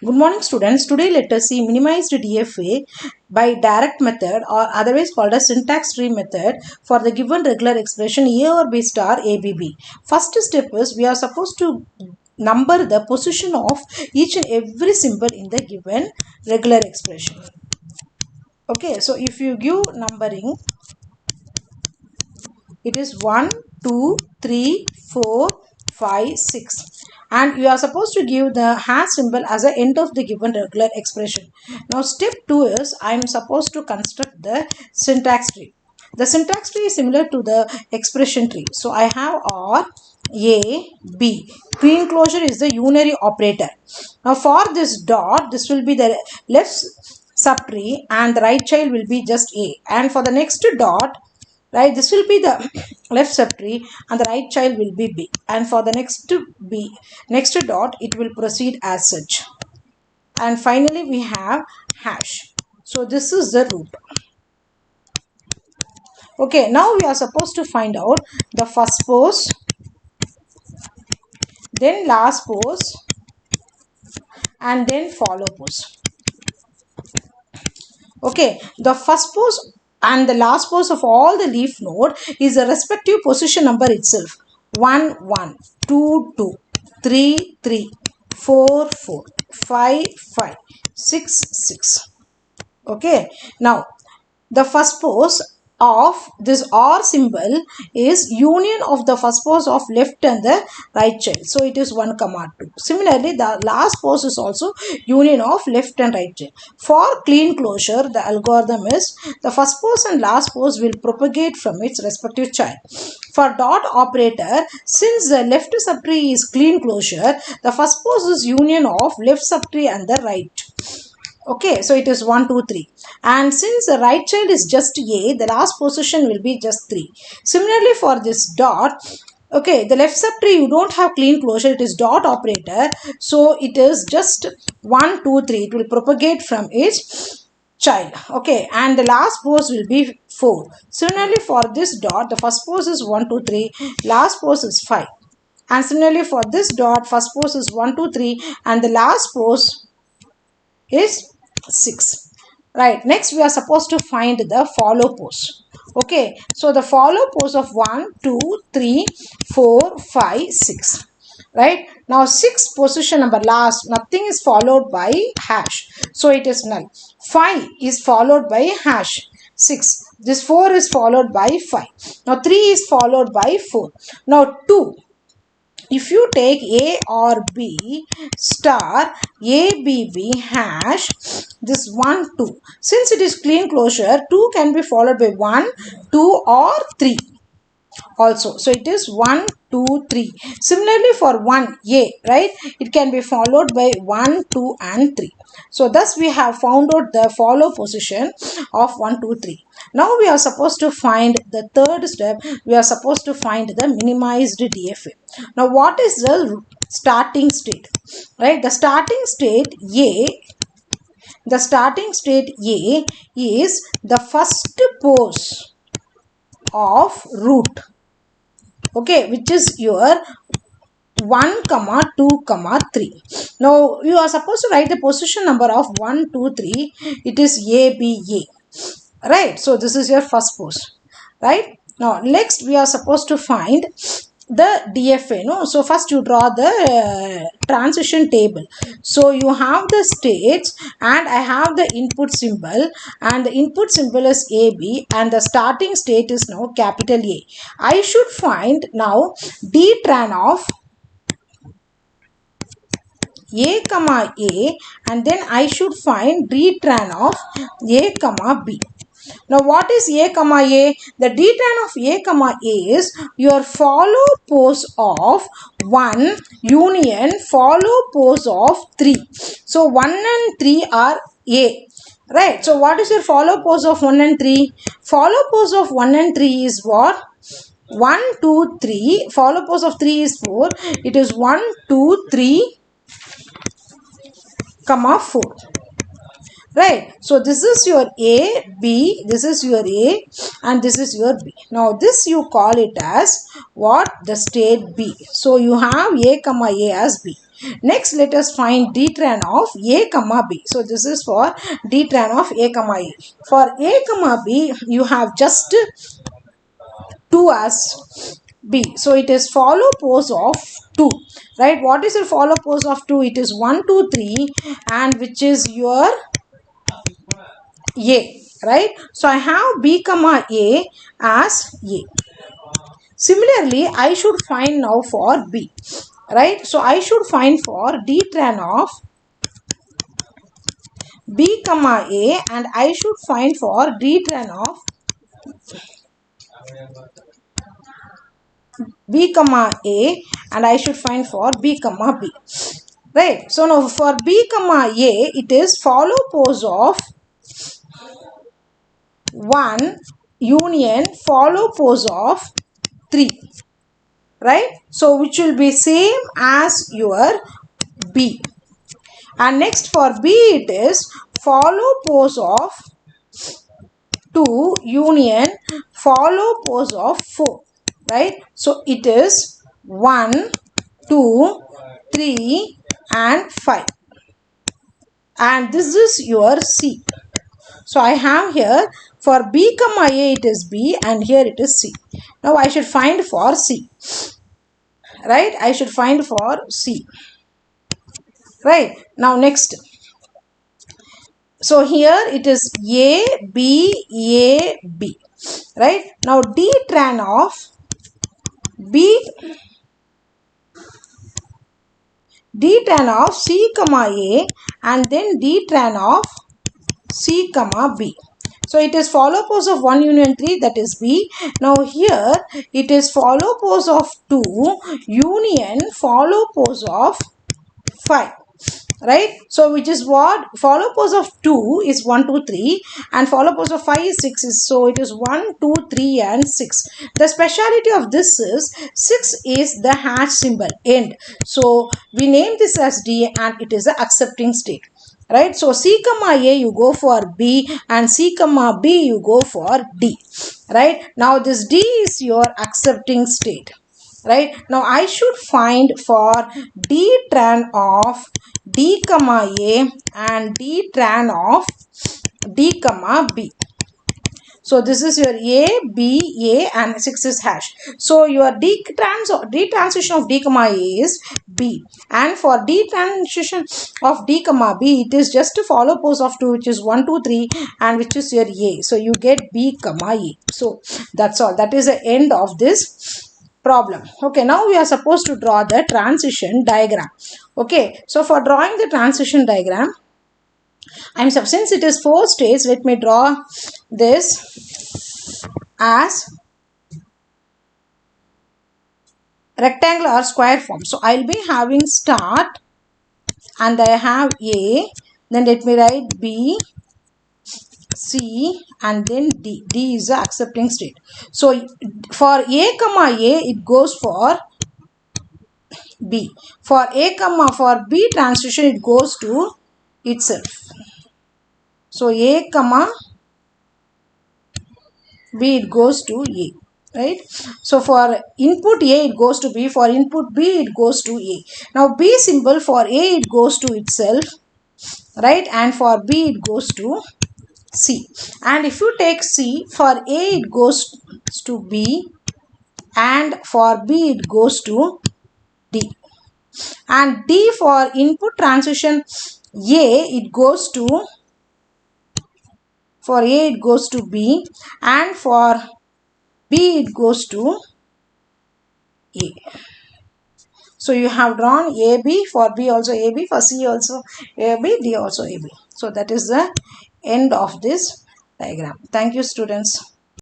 Good morning students. Today let us see minimized DFA by direct method or otherwise called as syntax tree method for the given regular expression A or B star ABB. First step is we are supposed to number the position of each and every symbol in the given regular expression. Okay, so if you give numbering, it is 1, 2, 3, 4, 5, 6. And you are supposed to give the hash symbol as the end of the given regular expression. Now step 2 is I am supposed to construct the syntax tree. The syntax tree is similar to the expression tree. So I have R, A, B. Pre-enclosure is the unary operator. Now for this dot, this will be the left subtree and the right child will be just A. And for the next dot, right, this will be the left subtree and the right child will be B, and for the next dot it will proceed as such, and finally we have hash. So this is the root. Okay, now we are supposed to find out the first pose, then last pose, and then follow pose. Okay, the first pose and the last pose of all the leaf node is the respective position number itself. 1, 1, 2, 2, 3, 3, 4, 4, 5, 5, 6, 6. Okay, now the first pose of this R symbol is union of the first pose of left and the right child. So it is 1, 2. Similarly, the last pose is also union of left and right child. For clean closure, the algorithm is the first pose and last pose will propagate from its respective child. For dot operator, since the left subtree is clean closure, the first pose is union of left subtree and the right. Okay, so it is 1, 2, 3. And since the right child is just A, the last position will be just 3. Similarly, for this dot, okay, the left subtree you don't have clean closure, it is dot operator. So it is just 1, 2, 3. It will propagate from its child. Okay, and the last pose will be 4. Similarly, for this dot, the first pose is 1, 2, 3. Last pose is 5. And similarly, for this dot, first pose is 1, 2, 3. And the last pose is 6. Right, next we are supposed to find the follow pose. Okay, so the follow pose of 1, 2, 3, 4, 5, 6. Right, now 6 position number last, nothing is followed by hash, so it is null. 5 is followed by hash. 6, this 4 is followed by 5. Now 3 is followed by 4. Now 2, if you take A or B star ABB hash, this 1, 2. Since it is clean closure, 2 can be followed by 1, 2 or 3 also. So it is 1, 2, 3. Similarly for 1 A, right, it can be followed by 1, 2 and 3. So thus we have found out the follow position of 1, 2, 3. Now we are supposed to find the third step. We are supposed to find the minimized DFA. Now what is the starting state? Right, the starting state A, is the first pose of root. Okay, which is your 1, 2, 3. Now you are supposed to write the position number of 1, 2, 3. It is ABA. Right, so this is your first pose. Right, now next we are supposed to find the DFA. No, so first you draw the transition table. So you have the states and I have the input symbol, and the input symbol is AB and the starting state is now capital A. I should find now dtran of A comma A, and then I should find dtran of A comma B. Now what is A comma A? The dtran of A comma A is your follow pose of 1 union follow pose of 3. So 1 and 3 are A. Right. So what is your follow pose of 1 and 3? Follow pose of 1 and 3 is what? 1, 2, 3. Follow pose of 3 is 4. It is 1, 2, 3, comma 4. Right, so this is your A, B, this is your A and this is your B. Now this you call it as what? The state B. So you have A comma A as B. Next, let us find dtran of a comma b. So this is for dtran of a comma a. For a comma b, you have just 2 as b. So it is follow pose of 2. Right? What is your follow pose of 2? It is 1, 2, 3, and which is your a. Right? So I have b comma a as a. Similarly, I should find now for b. Right? So I should find for dtran of b comma a, and I should find for dtran of b comma a, and I should find for b comma b. Right? So now for b comma a, it is follow pose of 1 union follow pose of 3. Right? So which will be same as your b. And next for b, it is follow pose of 2 union follow pose of 4. Right? So it is 1, 2, 3 and 5. And this is your C. So I have here for b comma a, it is b, and here it is C. Now I should find for C. Right? I should find for C. Right? Now next. So here it is A, B, A, B. Right? Now dtran of B, dtran of C comma A, and then dtran of C comma B. So it is follow pose of 1 union 3, that is B. Now here it is follow pose of 2 union follow pose of 5. Right? So which is what? Follow pose of 2 is 1, 2, 3, and follow pose of 5 is 6. So it is 1, 2, 3 and 6. The speciality of this is 6 is the hash symbol end. So we name this as D, and it is the accepting state. Right? So C comma A you go for B, and C comma B you go for D. Right? Now this D is your accepting state. Right? Now I should find for dtran of D comma A and dtran of D comma B. So this is your A, B, A, and 6 is hash. So your D transition of D comma A is B. And for D transition of D comma B, it is just a follow pose of 2, which is 1, 2, 3, and which is your A. So you get B comma A. So that's all. That is the end of this problem. Okay, now we are supposed to draw the transition diagram. Okay, so for drawing the transition diagram, since it is 4 states, let me draw this as rectangle or square form. So I'll be having start, and I have A, then let me write B, C, and then D. D is the accepting state. So for A comma A, it goes for B. For for B transition, it goes to itself. So A comma B, it goes to A. Right? So for input A, it goes to B. For input B, it goes to A. Now B symbol for A, it goes to itself. Right? And for B, it goes to C. And if you take C, for A, it goes to B. And for B, it goes to D. And D for input transition A, it goes to, for A it goes to B, and for B it goes to A. So you have drawn AB, for B also AB, for C also AB, D also AB. So that is the end of this diagram. Thank you, students.